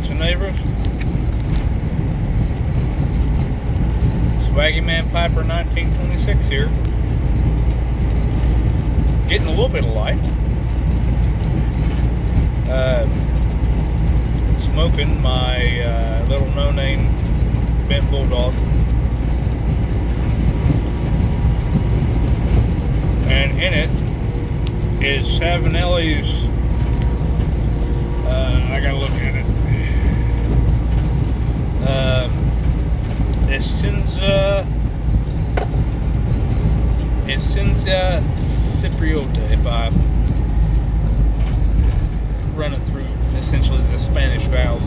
bunch of neighbors. Swaggy Man Piper 1926 here. Getting a little bit of light. Smoking my little no-name bent bulldog. And in it is Savinelli's, I gotta look at it. Essenza Cipriota, if I run it through essentially the Spanish vowels.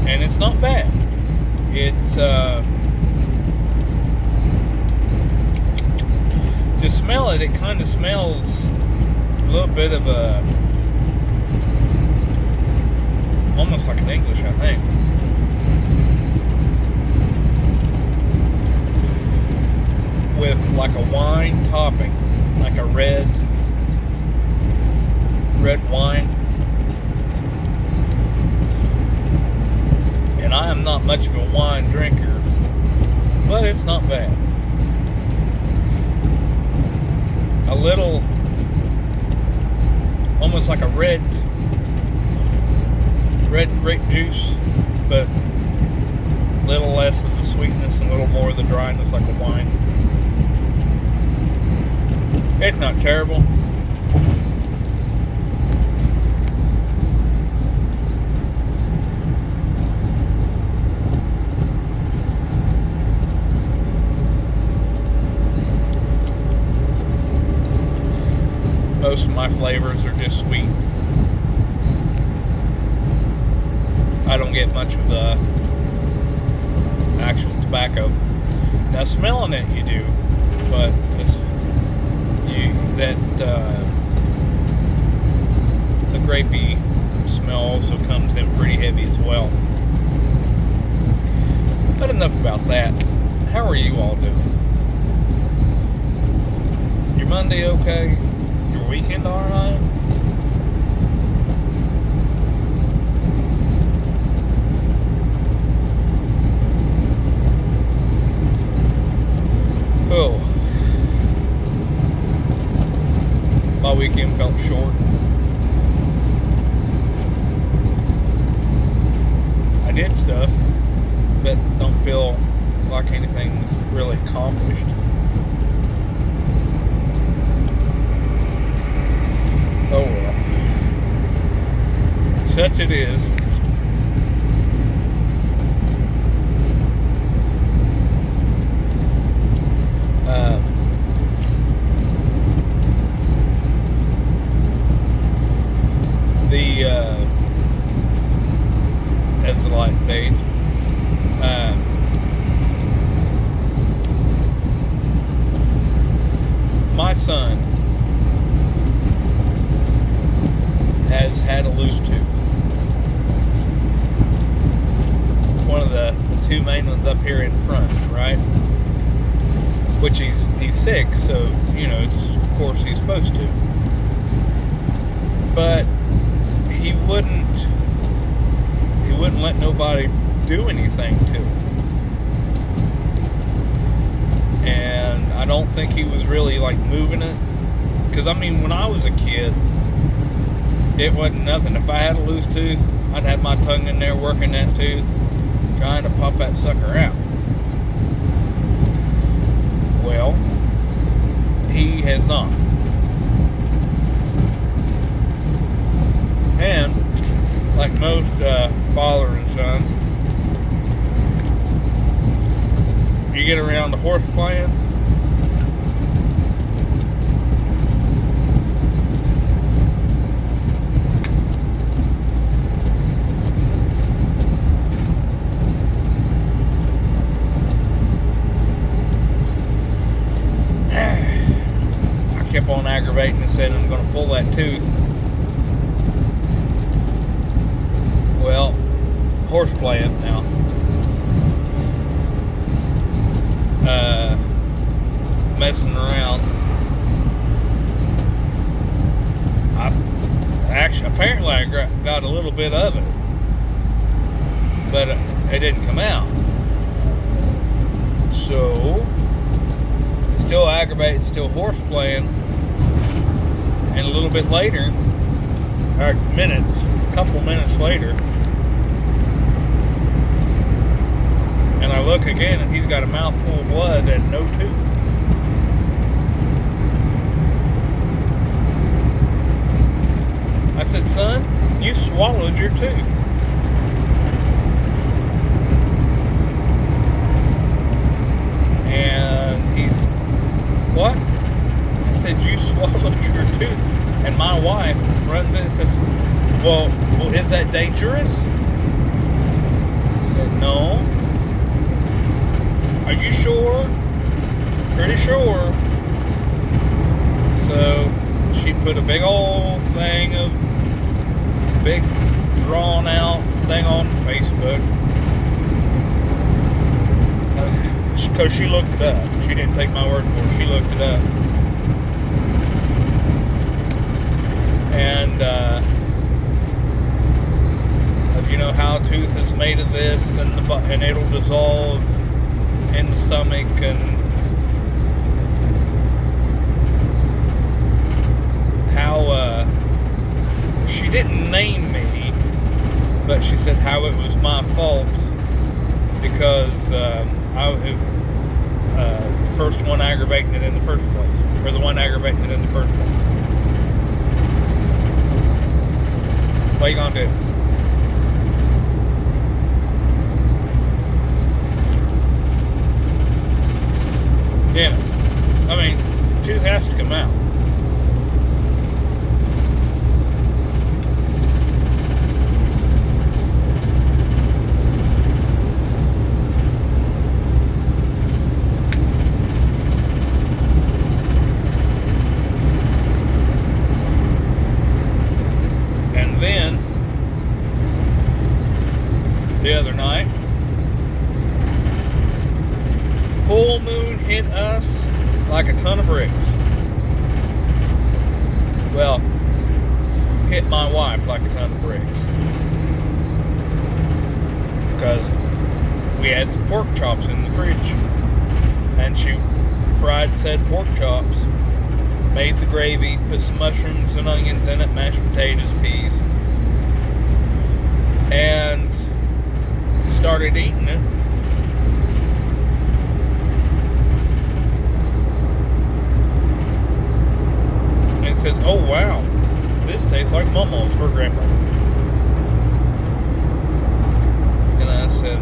And it's not bad. It's to smell it, it kind of smells a little bit of a, almost like an English, I think. With like a wine topping, like a red wine. And I am not much of a wine drinker, but it's not bad. A little, almost like a red grape juice, but a little less of the sweetness and a little more of the dryness, like a wine. It's not terrible. Most of my flavors are just sweet. I don't get much of the actual tobacco. Now smelling it you do, but the grapey smell also comes in pretty heavy as well. But enough about that. How are you all doing? Your Monday okay? Your weekend alright? Oh, my weekend felt short. I did stuff, but don't feel like anything's really accomplished. Oh well. Such it is. As the light fades, my son has had a loose tooth. One of the two main ones up here in front, right? Which he's 6, so you know it's of course he's supposed to. But he wouldn't let nobody do anything to it. And I don't think he was really like moving it. Because I mean, when I was a kid, it wasn't nothing. If I had a loose tooth, I'd have my tongue in there working that tooth, trying to pop that sucker out. Well, he has not. And like most father and sons, you get around the horse playing, I kept on aggravating and said I'm going to pull that tooth. Well, horse playing now. messing around. Apparently I got a little bit of it, but it didn't come out. So, still aggravated, still horse playing. And a little bit later, or a couple minutes later, and I look again and he's got a mouthful of blood and no tooth. I said, son, you swallowed your tooth. And he's, what? I said, you swallowed your tooth. And my wife runs in and says, well, is that dangerous? I said, no. Are you sure? Pretty sure. So she put a big old thing of, big drawn out thing on Facebook. Because she looked it up. She didn't take my word for it. She looked it up. And, you know, how a tooth is made of this, and it'll dissolve in the stomach, and how, she didn't name me, but she said how it was my fault because the first one aggravating it in the first place, or the one aggravating it in the first place. What are you gonna do? Yeah, I mean, tooth has to come out. The other night, full moon hit us like a ton of bricks. Well, hit my wife like a ton of bricks, because we had some pork chops in the fridge, and she fried said pork chops, made the gravy, put some mushrooms and onions in it, mashed potatoes, peas, and started eating it. And it says, oh wow, this tastes like Momo's, her grandmother. And I said,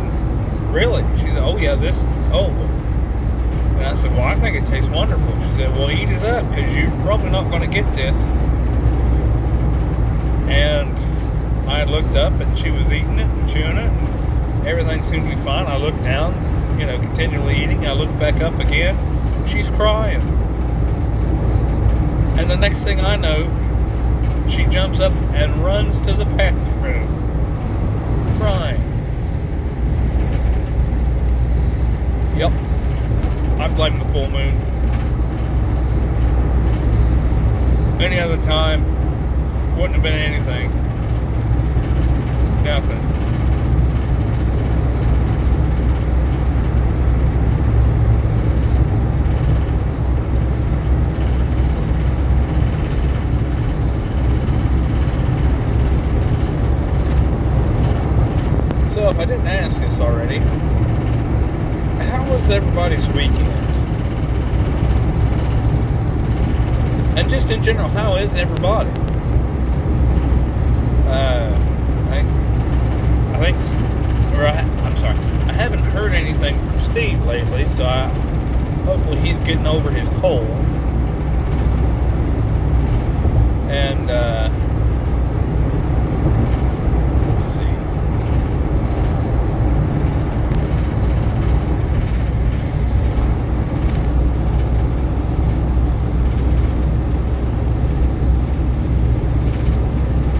really? She said, oh yeah, and I said, well, I think it tastes wonderful. She said, well, eat it up, because you're probably not going to get this. And I had looked up and she was eating it and chewing it, and everything seemed to be fine. I looked down, you know, continually eating. I looked back up again. She's crying. And the next thing I know, she jumps up and runs to the bathroom, crying. Yep. I blame the full moon. Any other time, wouldn't have been anything. Nothing. So if I didn't ask this already, how was everybody's weekend? And just in general, how is everybody? I'm sorry, I haven't heard anything from Steve lately, so hopefully he's getting over his cold. And, let's see.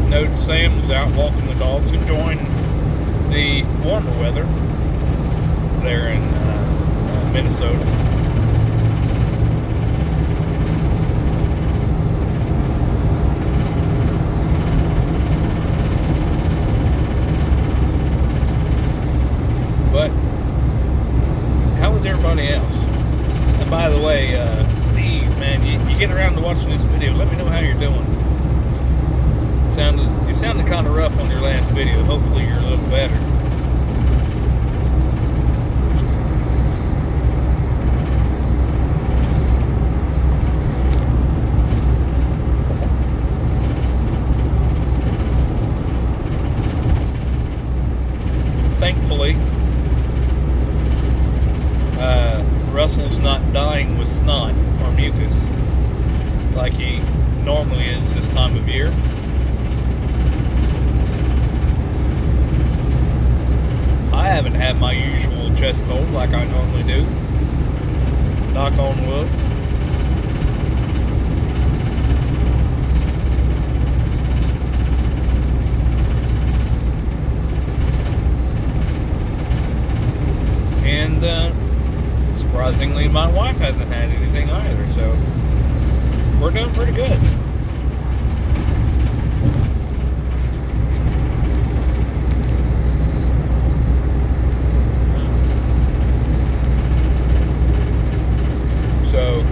Note Sam was out walking the dogs, enjoying the warmer weather there in Minnesota. But how is everybody else? And by the way, Steve, man, you get around to watching this video, let me know how you're doing. You sounded kind of rough on your last video. Hopefully you're a little better. Thankfully, Russell's not dying with snot or mucus like he normally is this time of year. I haven't had my usual chest cold like I normally do. Knock on wood. And surprisingly, my wife hasn't had anything either, so we're doing pretty good. So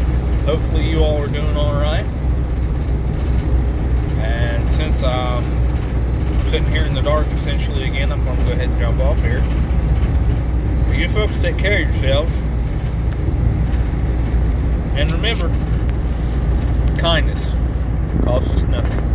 hopefully you all are doing all right. And since I'm sitting here in the dark essentially again, I'm going to go ahead and jump off here. But you folks take care of yourselves. And remember, kindness costs us nothing.